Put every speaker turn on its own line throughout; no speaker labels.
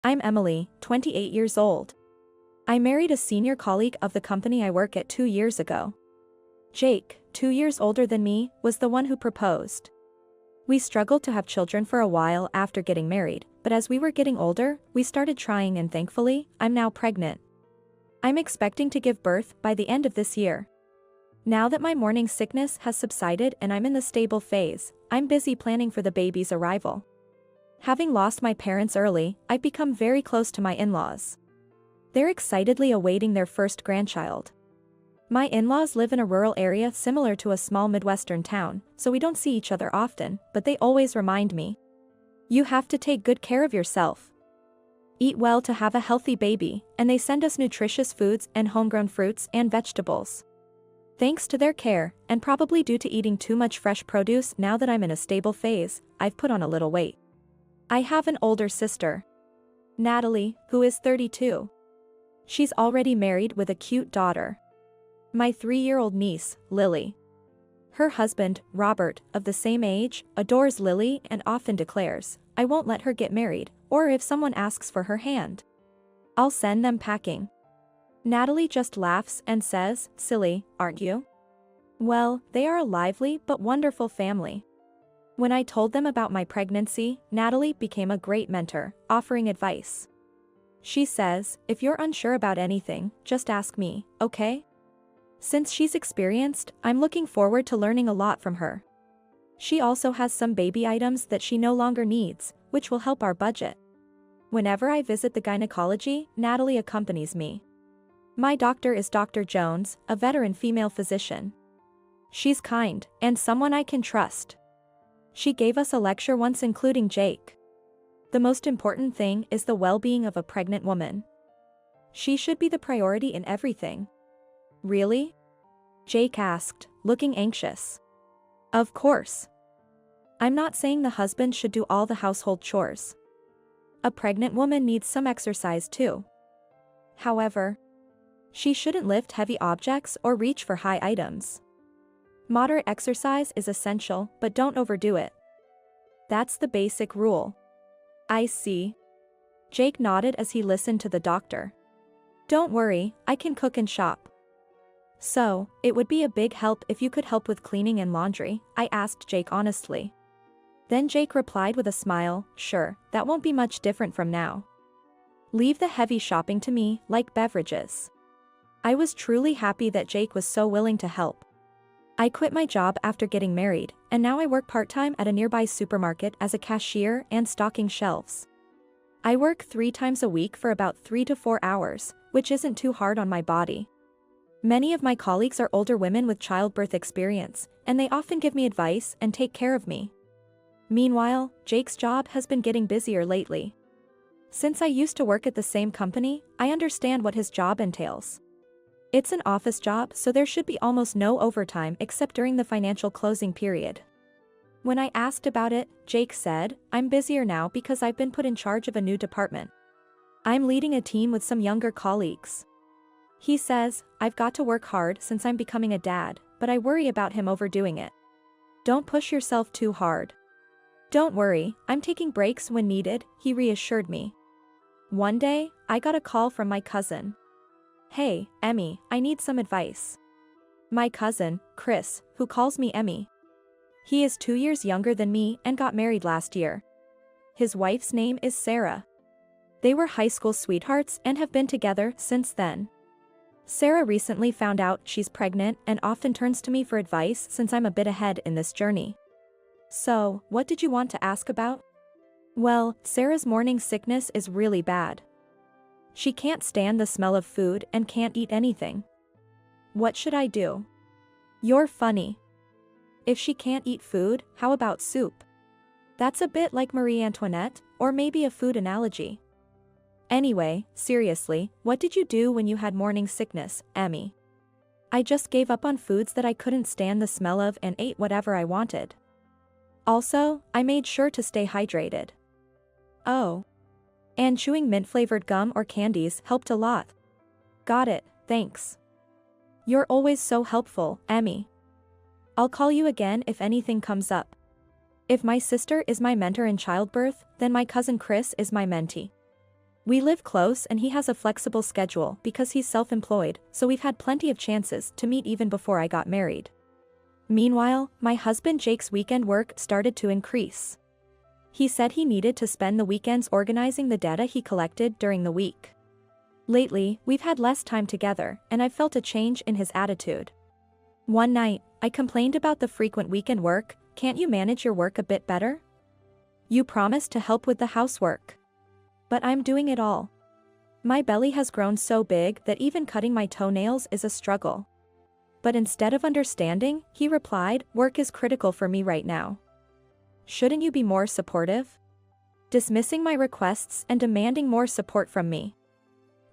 I'm Emily, 28 years old. I married a senior colleague of the company I work at 2 years ago. Jake, 2 years older than me, was the one who proposed. We struggled to have children for a while after getting married, but as we were getting older, we started trying and thankfully, I'm now pregnant. I'm expecting to give birth by the end of this year. Now that my morning sickness has subsided and I'm in the stable phase, I'm busy planning for the baby's arrival. Having lost my parents early, I've become very close to my in-laws. They're excitedly awaiting their first grandchild. My in-laws live in a rural area similar to a small Midwestern town, so we don't see each other often, but they always remind me. You have to take good care of yourself. Eat well to have a healthy baby, and they send us nutritious foods and homegrown fruits and vegetables. Thanks to their care, and probably due to eating too much fresh produce now that I'm in a stable phase, I've put on a little weight. I have an older sister, Natalie, who is 32. She's already married with a cute daughter. My 3-year-old niece, Lily. Her husband, Robert, of the same age, adores Lily and often declares, I won't let her get married, or if someone asks for her hand, I'll send them packing. Natalie just laughs and says, silly, aren't you? Well, they are a lively but wonderful family. When I told them about my pregnancy, Natalie became a great mentor, offering advice. She says, if you're unsure about anything, just ask me, okay? Since she's experienced, I'm looking forward to learning a lot from her. She also has some baby items that she no longer needs, which will help our budget. Whenever I visit the gynecology, Natalie accompanies me. My doctor is Dr. Jones, a veteran female physician. She's kind, and someone I can trust. She gave us a lecture once including Jake. The most important thing is the well-being of a pregnant woman. She should be the priority in everything. Really? Jake asked, looking anxious. Of course. I'm not saying the husband should do all the household chores. A pregnant woman needs some exercise too. However, she shouldn't lift heavy objects or reach for high items. Moderate exercise is essential, but don't overdo it. That's the basic rule. I see. Jake nodded as he listened to the doctor. Don't worry, I can cook and shop. So, it would be a big help if you could help with cleaning and laundry, I asked Jake honestly. Then Jake replied with a smile, sure, that won't be much different from now. Leave the heavy shopping to me, like beverages. I was truly happy that Jake was so willing to help. I quit my job after getting married, and now I work part-time at a nearby supermarket as a cashier and stocking shelves. I work 3 times a week for about 3 to 4 hours, which isn't too hard on my body. Many of my colleagues are older women with childbirth experience, and they often give me advice and take care of me. Meanwhile, Jake's job has been getting busier lately. Since I used to work at the same company, I understand what his job entails. It's an office job, so there should be almost no overtime except during the financial closing period. When I asked about it, Jake said, I'm busier now because I've been put in charge of a new department. I'm leading a team with some younger colleagues. He says, I've got to work hard since I'm becoming a dad, but I worry about him overdoing it. Don't push yourself too hard. Don't worry, I'm taking breaks when needed, he reassured me. One day, I got a call from my cousin. Hey, Emmy, I need some advice. My cousin, Chris, who calls me Emmy. He is 2 years younger than me and got married last year. His wife's name is Sarah. They were high school sweethearts and have been together since then. Sarah recently found out she's pregnant and often turns to me for advice since I'm a bit ahead in this journey. So, what did you want to ask about? Well, Sarah's morning sickness is really bad. She can't stand the smell of food and can't eat anything. What should I do? You're funny. If she can't eat food, how about soup? That's a bit like Marie Antoinette, or maybe a food analogy. Anyway, seriously, what did you do when you had morning sickness, Emmy? I just gave up on foods that I couldn't stand the smell of and ate whatever I wanted. Also, I made sure to stay hydrated. Oh. And chewing mint-flavored gum or candies helped a lot. Got it, thanks. You're always so helpful, Emmy. I'll call you again if anything comes up. If my sister is my mentor in childbirth, then my cousin Chris is my mentee. We live close and he has a flexible schedule because he's self-employed, so we've had plenty of chances to meet even before I got married. Meanwhile, my husband Jake's weekend work started to increase. He said he needed to spend the weekends organizing the data he collected during the week. Lately, we've had less time together, and I've felt a change in his attitude. One night, I complained about the frequent weekend work. Can't you manage your work a bit better? You promised to help with the housework. But I'm doing it all. My belly has grown so big that even cutting my toenails is a struggle. But instead of understanding, he replied, work is critical for me right now. Shouldn't you be more supportive? Dismissing my requests and demanding more support from me.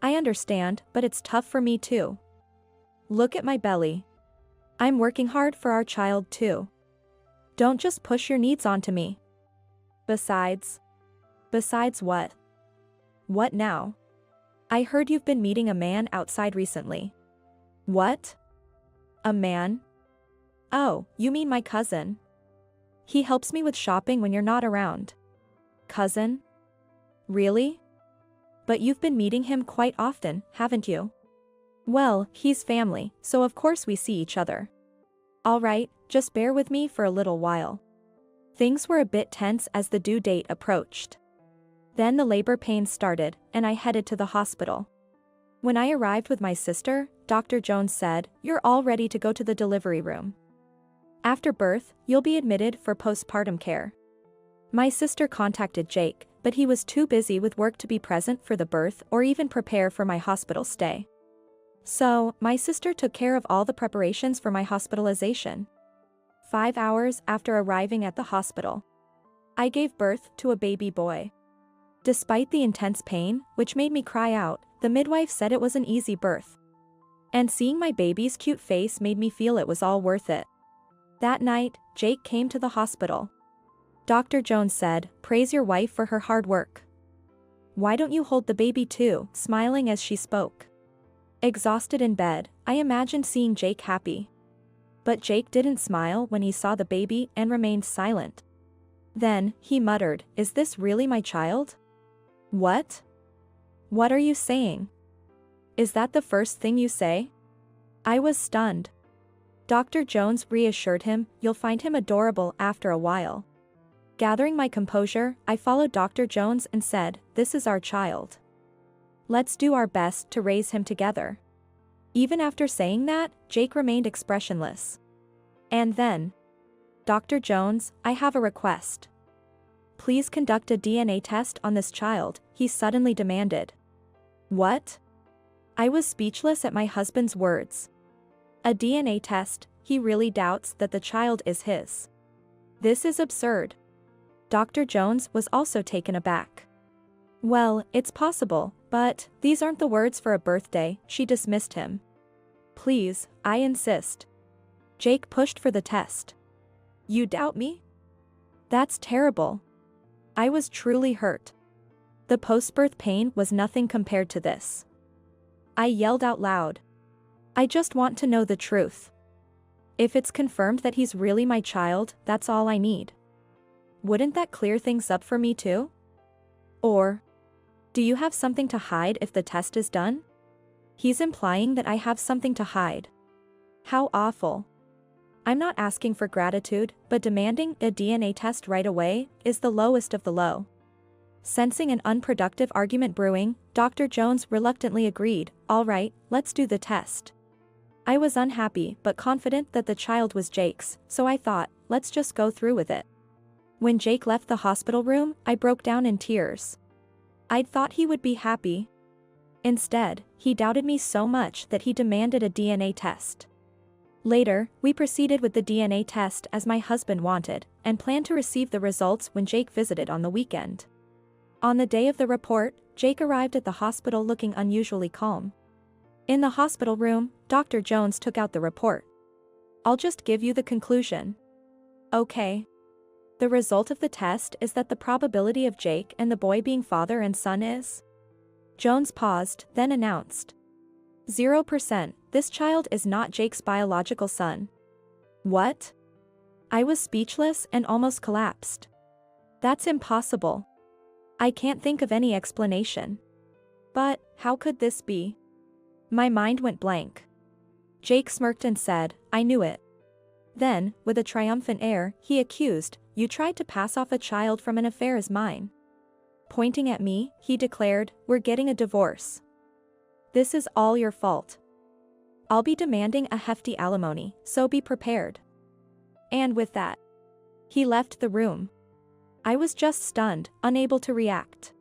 I understand, but it's tough for me too. Look at my belly. I'm working hard for our child too. Don't just push your needs onto me. Besides what? What now? I heard you've been meeting a man outside recently. What? A man? Oh, you mean my cousin. He helps me with shopping when you're not around. Cousin? Really? But you've been meeting him quite often, haven't you? Well, he's family, so of course we see each other. Alright, just bear with me for a little while. Things were a bit tense as the due date approached. Then the labor pains started, and I headed to the hospital. When I arrived with my sister, Dr. Jones said, "You're all ready to go to the delivery room. After birth, you'll be admitted for postpartum care." My sister contacted Jake, but he was too busy with work to be present for the birth or even prepare for my hospital stay. So, my sister took care of all the preparations for my hospitalization. 5 hours after arriving at the hospital, I gave birth to a baby boy. Despite the intense pain, which made me cry out, the midwife said it was an easy birth. And seeing my baby's cute face made me feel it was all worth it. That night, Jake came to the hospital. Dr. Jones said, "Praise your wife for her hard work. Why don't you hold the baby too?" smiling as she spoke. Exhausted in bed, I imagined seeing Jake happy. But Jake didn't smile when he saw the baby and remained silent. Then, he muttered, "Is this really my child?" What? What are you saying? Is that the first thing you say? I was stunned. Dr. Jones reassured him, "You'll find him adorable after a while." Gathering my composure, I followed Dr. Jones and said, "This is our child. Let's do our best to raise him together." Even after saying that, Jake remained expressionless. And then, "Dr. Jones, I have a request. Please conduct a DNA test on this child," he suddenly demanded. What? I was speechless at my husband's words. A DNA test? He really doubts that the child is his. This is absurd. Dr. Jones was also taken aback. Well, it's possible, but these aren't the words for a birthday, she dismissed him. Please, I insist. Jake pushed for the test. You doubt me? That's terrible. I was truly hurt. The post-birth pain was nothing compared to this. I yelled out loud. I just want to know the truth. If it's confirmed that he's really my child, that's all I need. Wouldn't that clear things up for me too? Or, do you have something to hide if the test is done? He's implying that I have something to hide. How awful. I'm not asking for gratitude, but demanding a DNA test right away is the lowest of the low. Sensing an unproductive argument brewing, Dr. Jones reluctantly agreed, "All right, let's do the test." I was unhappy but confident that the child was Jake's, so I thought, let's just go through with it. When Jake left the hospital room, I broke down in tears. I'd thought he would be happy. Instead, he doubted me so much that he demanded a DNA test. Later, we proceeded with the DNA test as my husband wanted, and planned to receive the results when Jake visited on the weekend. On the day of the report, Jake arrived at the hospital looking unusually calm. In the hospital room, Dr. Jones took out the report. I'll just give you the conclusion. Okay. The result of the test is that the probability of Jake and the boy being father and son is... Jones paused, then announced. 0%, this child is not Jake's biological son. What? I was speechless and almost collapsed. That's impossible. I can't think of any explanation. But, how could this be? My mind went blank. Jake smirked and said, I knew it. Then, with a triumphant air, he accused, you tried to pass off a child from an affair as mine. Pointing at me, he declared, we're getting a divorce. This is all your fault. I'll be demanding a hefty alimony, so be prepared. And with that, he left the room. I was just stunned, unable to react.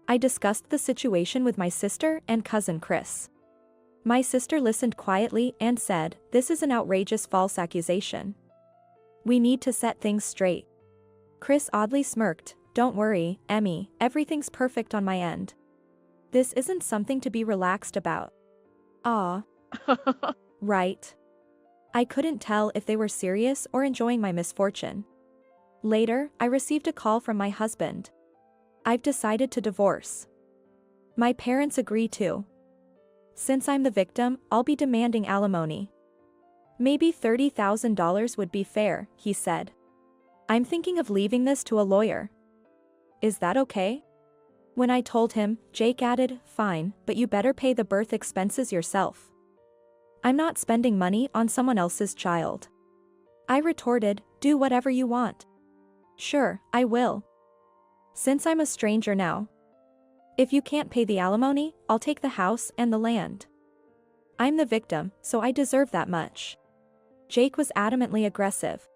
I discussed the situation with my sister and cousin Chris. My sister listened quietly and said, this is an outrageous false accusation. We need to set things straight. Chris oddly smirked, don't worry, Emmy, everything's perfect on my end. This isn't something to be relaxed about. Ah. Right. I couldn't tell if they were serious or enjoying my misfortune. Later, I received a call from my husband. I've decided to divorce. My parents agree too. Since I'm the victim, I'll be demanding alimony. Maybe $30,000 would be fair, he said. I'm thinking of leaving this to a lawyer. Is that okay? When I told him, Jake added, fine, but you better pay the birth expenses yourself. I'm not spending money on someone else's child. I retorted, do whatever you want. Sure, I will. Since I'm a stranger now. If you can't pay the alimony, I'll take the house and the land. I'm the victim, so I deserve that much. Jake was adamantly aggressive.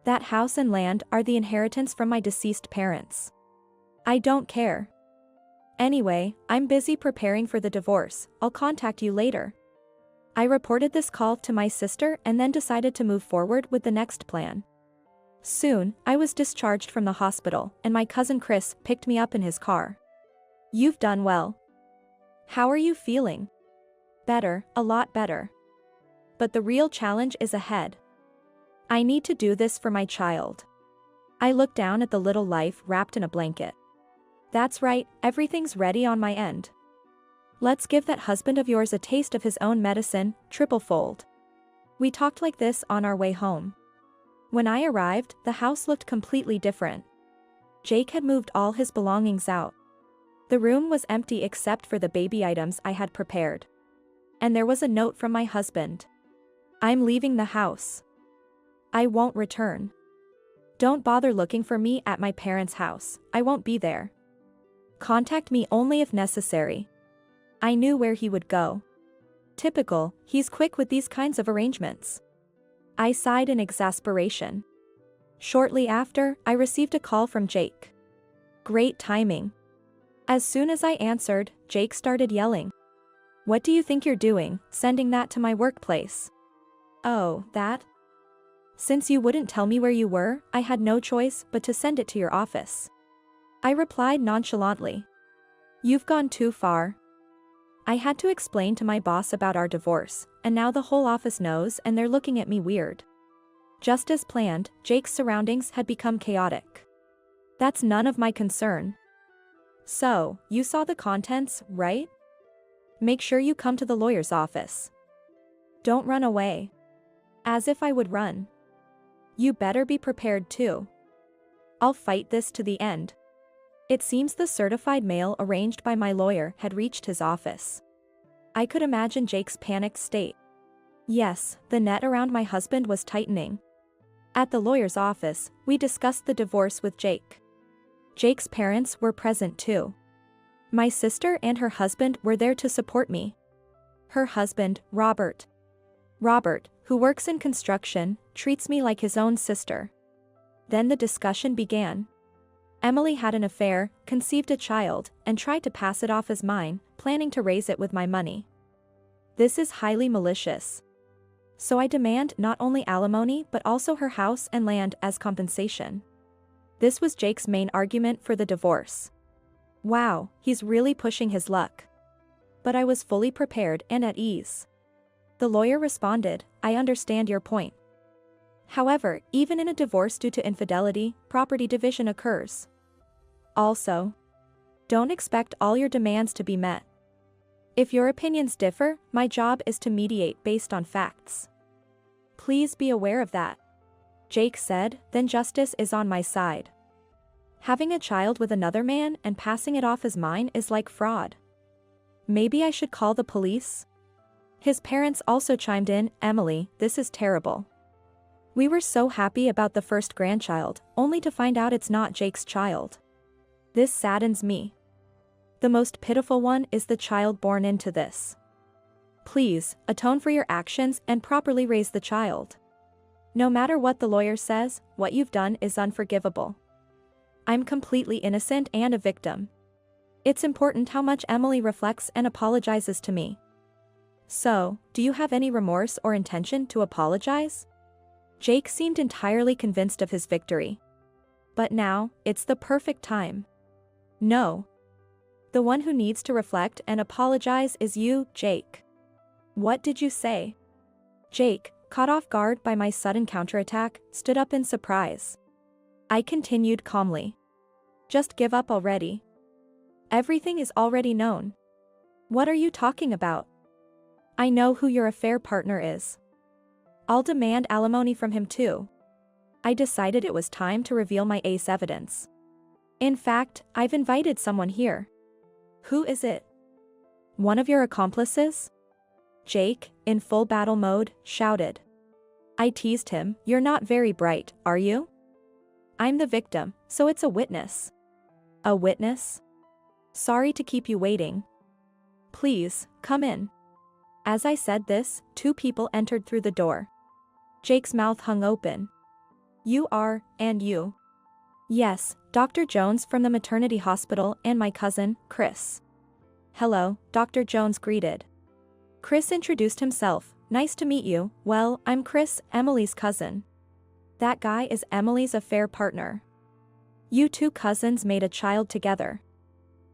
That house and land are the inheritance from my deceased parents. I don't care. Anyway, I'm busy preparing for the divorce, I'll contact you later. I reported this call to my sister and then decided to move forward with the next plan. Soon, I was discharged from the hospital, and my cousin Chris picked me up in his car. You've done well. How are you feeling? Better, a lot better. But the real challenge is ahead. I need to do this for my child. I looked down at the little life wrapped in a blanket. That's right, everything's ready on my end. Let's give that husband of yours a taste of his own medicine, triple-fold. We talked like this on our way home. When I arrived, the house looked completely different. Jake had moved all his belongings out. The room was empty except for the baby items I had prepared. And there was a note from my husband. I'm leaving the house. I won't return. Don't bother looking for me at my parents' house, I won't be there. Contact me only if necessary. I knew where he would go. Typical, he's quick with these kinds of arrangements. I sighed in exasperation. Shortly after, I received a call from Jake. Great timing. As soon as I answered, Jake started yelling. What do you think you're doing, sending that to my workplace? Oh, that? Since you wouldn't tell me where you were, I had no choice but to send it to your office. I replied nonchalantly. You've gone too far. I had to explain to my boss about our divorce, and now the whole office knows and they're looking at me weird. Just as planned, Jake's surroundings had become chaotic. That's none of my concern. So, you saw the contents, right? Make sure you come to the lawyer's office. Don't run away. As if I would run. You better be prepared too. I'll fight this to the end. It seems the certified mail arranged by my lawyer had reached his office. I could imagine Jake's panicked state. Yes, the net around my husband was tightening. At the lawyer's office, we discussed the divorce with Jake. Jake's parents were present too. My sister and her husband were there to support me. Her husband, Robert, who works in construction, treats me like his own sister. Then the discussion began. Emily had an affair, conceived a child, and tried to pass it off as mine, planning to raise it with my money. This is highly malicious. So I demand not only alimony but also her house and land as compensation. This was Jake's main argument for the divorce. Wow, he's really pushing his luck. But I was fully prepared and at ease. The lawyer responded, I understand your point. However, even in a divorce due to infidelity, property division occurs. Also, don't expect all your demands to be met. If your opinions differ, my job is to mediate based on facts. Please be aware of that. Jake said, then justice is on my side. Having a child with another man and passing it off as mine is like fraud. Maybe I should call the police? His parents also chimed in, Emily, this is terrible. We were so happy about the first grandchild, only to find out it's not Jake's child. This saddens me. The most pitiful one is the child born into this. Please, atone for your actions and properly raise the child. No matter what the lawyer says, what you've done is unforgivable. I'm completely innocent and a victim. It's important how much Emily reflects and apologizes to me. So, do you have any remorse or intention to apologize? Jake seemed entirely convinced of his victory. But now, it's the perfect time. No. The one who needs to reflect and apologize is you, Jake. What did you say? Jake, caught off guard by my sudden counterattack, stood up in surprise. I continued calmly. Just give up already. Everything is already known. What are you talking about? I know who your affair partner is. I'll demand alimony from him too. I decided it was time to reveal my ace evidence. In fact, I've invited someone here. Who is it? One of your accomplices? Jake, in full battle mode, shouted. I teased him, you're not very bright, are you? I'm the victim, so it's a witness. A witness? Sorry to keep you waiting. Please, come in. As I said this, two people entered through the door. Jake's mouth hung open. You are, and you. Yes, Dr. Jones from the maternity hospital and my cousin, Chris. Hello, Dr. Jones greeted. Chris introduced himself. Nice to meet you. Well, I'm Chris, Emily's cousin. That guy is Emily's affair partner. You two cousins made a child together.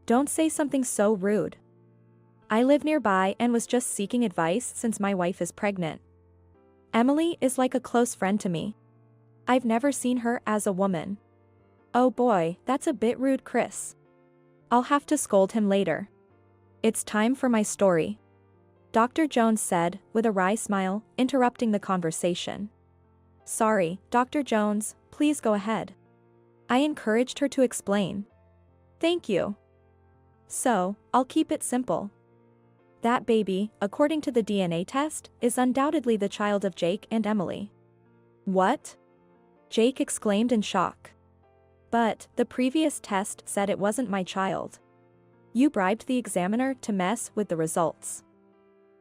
Don't say something so rude. I live nearby and was just seeking advice since my wife is pregnant. Emily is like a close friend to me. I've never seen her as a woman. Oh boy, that's a bit rude, Chris. I'll have to scold him later. It's time for my story. Dr. Jones said, with a wry smile, interrupting the conversation. Sorry, Dr. Jones, please go ahead. I encouraged her to explain. Thank you. So, I'll keep it simple. That baby, according to the DNA test, is undoubtedly the child of Jake and Emily. What? Jake exclaimed in shock. But, the previous test said it wasn't my child. You bribed the examiner to mess with the results.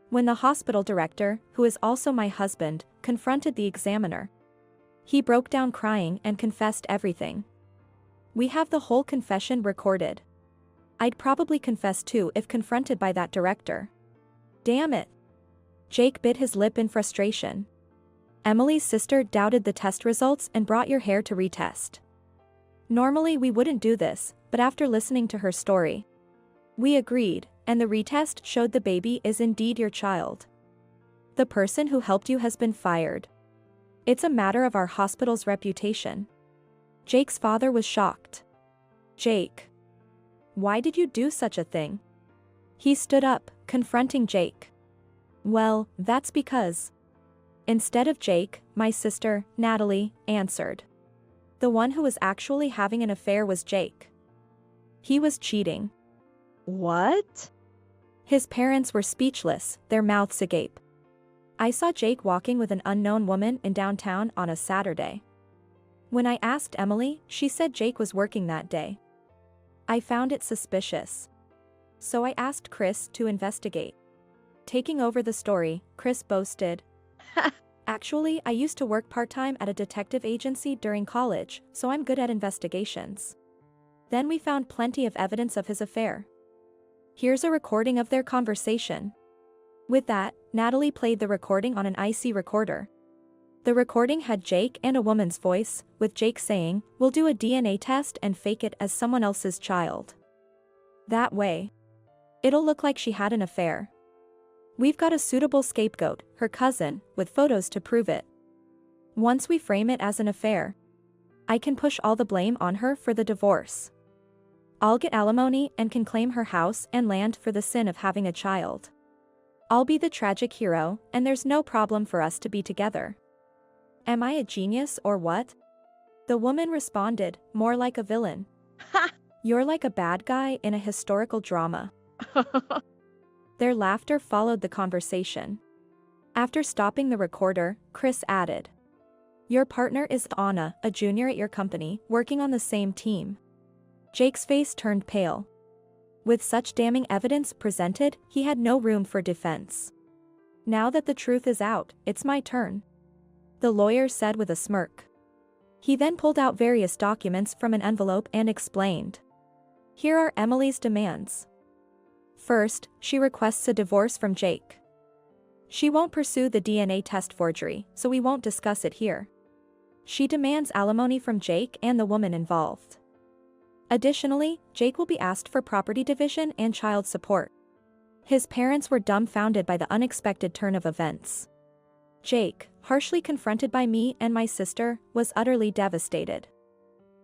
When the hospital director, who is also my husband, confronted the examiner, he broke down crying and confessed everything. We have the whole confession recorded. I'd probably confess too if confronted by that director. Damn it. Jake bit his lip in frustration. Emily's sister doubted the test results and brought your hair to retest. Normally we wouldn't do this, but after listening to her story, we agreed, and the retest showed the baby is indeed your child. The person who helped you has been fired. It's a matter of our hospital's reputation. Jake's father was shocked. Jake. Why did you do such a thing? He stood up, confronting Jake. Well, that's because. Instead of Jake, my sister, Natalie, answered. The one who was actually having an affair was Jake. He was cheating.
What?
His parents were speechless, their mouths agape. I saw Jake walking with an unknown woman in downtown on a Saturday. When I asked Emily, she said Jake was working that day. I found it suspicious. So I asked Chris to investigate. Taking over the story, Chris boasted. Actually, I used to work part-time at a detective agency during college, so I'm good at investigations. Then we found plenty of evidence of his affair. Here's a recording of their conversation. With that, Natalie played the recording on an IC recorder. The recording had Jake and a woman's voice, with Jake saying, "We'll do a DNA test and fake it as someone else's child. That way, it'll look like she had an affair. We've got a suitable scapegoat, her cousin, with photos to prove it. Once we frame it as an affair, I can push all the blame on her for the divorce. I'll get alimony and can claim her house and land for the sin of having a child. I'll be the tragic hero, and there's no problem for us to be together. Am I a genius or what?" The woman responded, "More like a villain.
Ha!
You're like a bad guy in a historical drama." Their laughter followed the conversation. After stopping the recorder, Chris added, "Your partner is Anna, a junior at your company, working on the same team." Jake's face turned pale. With such damning evidence presented, he had no room for defense. "Now that the truth is out, it's my turn," the lawyer said with a smirk. He then pulled out various documents from an envelope and explained. "Here are Emily's demands. First, she requests a divorce from Jake. She won't pursue the DNA test forgery, so we won't discuss it here. She demands alimony from Jake and the woman involved. Additionally, Jake will be asked for property division and child support." His parents were dumbfounded by the unexpected turn of events. Jake, harshly confronted by me and my sister, was utterly devastated.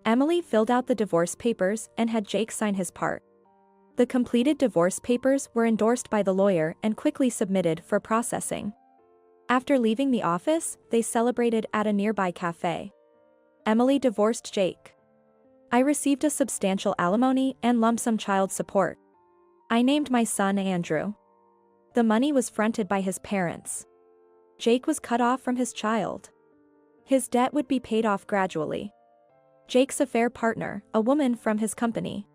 Emily filled out the divorce papers and had Jake sign his part. The completed divorce papers were endorsed by the lawyer and quickly submitted for processing. After leaving the office, they celebrated at a nearby cafe. Emily divorced Jake. I received a substantial alimony and lump sum child support. I named my son Andrew. The money was fronted by his parents. Jake was cut off from his child. His debt would be paid off gradually. Jake's affair partner, a woman from his company.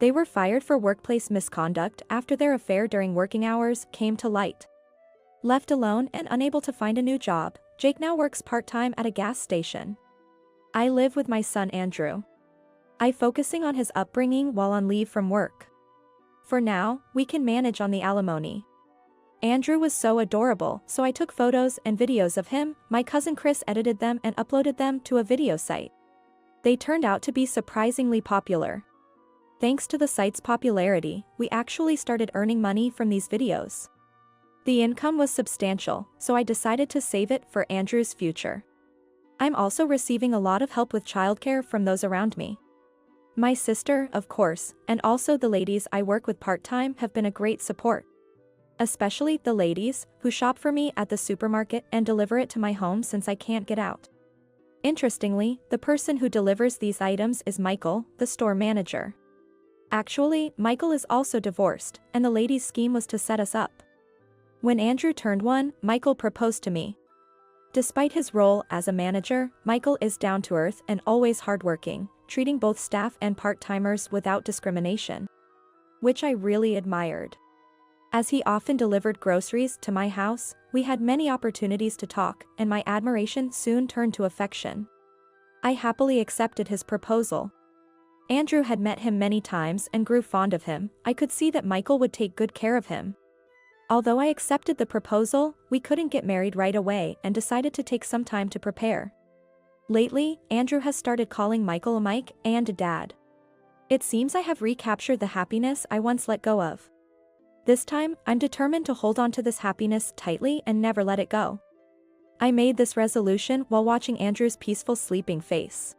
They were fired for workplace misconduct after their affair during working hours came to light. Left alone and unable to find a new job, Jake now works part-time at a gas station. I live with my son Andrew. I'm focusing on his upbringing while on leave from work. For now, we can manage on the alimony. Andrew was so adorable, so I took photos and videos of him. My cousin Chris edited them and uploaded them to a video site. They turned out to be surprisingly popular. Thanks to the site's popularity, we actually started earning money from these videos. The income was substantial, so I decided to save it for Andrew's future. I'm also receiving a lot of help with childcare from those around me. My sister, of course, and also the ladies I work with part-time have been a great support. Especially the ladies, who shop for me at the supermarket and deliver it to my home since I can't get out. Interestingly, the person who delivers these items is Michael, the store manager. Actually, Michael is also divorced, and the ladies' scheme was to set us up. When Andrew turned 1, Michael proposed to me. Despite his role as a manager, Michael is down to earth and always hardworking, treating both staff and part-timers without discrimination. Which I really admired. As he often delivered groceries to my house, we had many opportunities to talk, and my admiration soon turned to affection. I happily accepted his proposal. Andrew had met him many times and grew fond of him. I could see that Michael would take good care of him. Although I accepted the proposal, we couldn't get married right away and decided to take some time to prepare. Lately, Andrew has started calling Michael a Mike and a dad. It seems I have recaptured the happiness I once let go of. This time, I'm determined to hold on to this happiness tightly and never let it go. I made this resolution while watching Andrew's peaceful sleeping face.